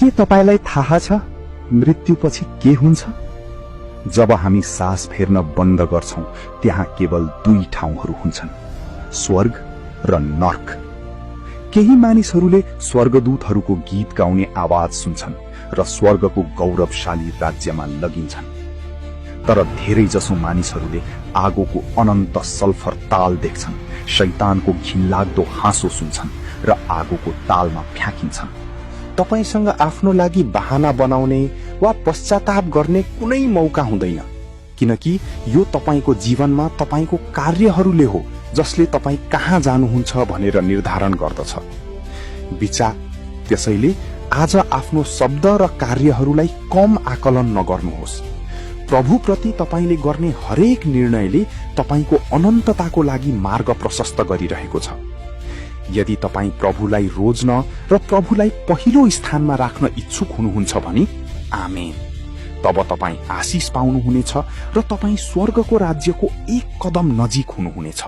के तपाईलाई थाहा छ मृत्युपछि के हुन्छ? जब हामी सास फेर्न बन्द गर्छौं त्यहाँ केवल 2 ठाउँहरू हुन्छन्, स्वर्ग र नर्क। केही मानिसहरूले स्वर्गदूतहरूको गीत गाउने आवाज सुन्छन् र स्वर्गको गौरवशाली राज्यमा लगिन्छन्। तर धेरै जसो मानिसहरूले आगोको अनन्त सल्फर ताल देख्छन्, शैतानको घिनलाग्दो हाँसो सुन्छन् र आगोको तालमा फ्याँकिन्छन्। तपाईसँग आफ्नो लागि बहाना बनाउने वा पश्चाताप गर्ने कुनै मौका हुँदैन, किनकि यो तपाईको जीवनमा तपाईको कार्यहरूले हो जसले तपाई कहाँ जानुहुन्छ भनेर निर्धारण गर्दछ। विचार त्यसैले आज आफ्नो शब्द र कार्यहरूलाई कम आकलन नगर्नुहोस्। प्रभुप्रति तपाईले गर्ने हरेक निर्णयले तपाईको अनन्तताको लागि मार्ग प्रशस्त गरिरहेको छ। यदि तपाई प्रभुलाई रोज्न र प्रभुलाई पहिलो स्थानमा राख्न इच्छुक हुनुहुन्छ भने आमेन। तब तपाई आशिष पाउनुहुनेछ र तपाई स्वर्गको राज्यको एक कदम नजिक हुनुहुनेछ।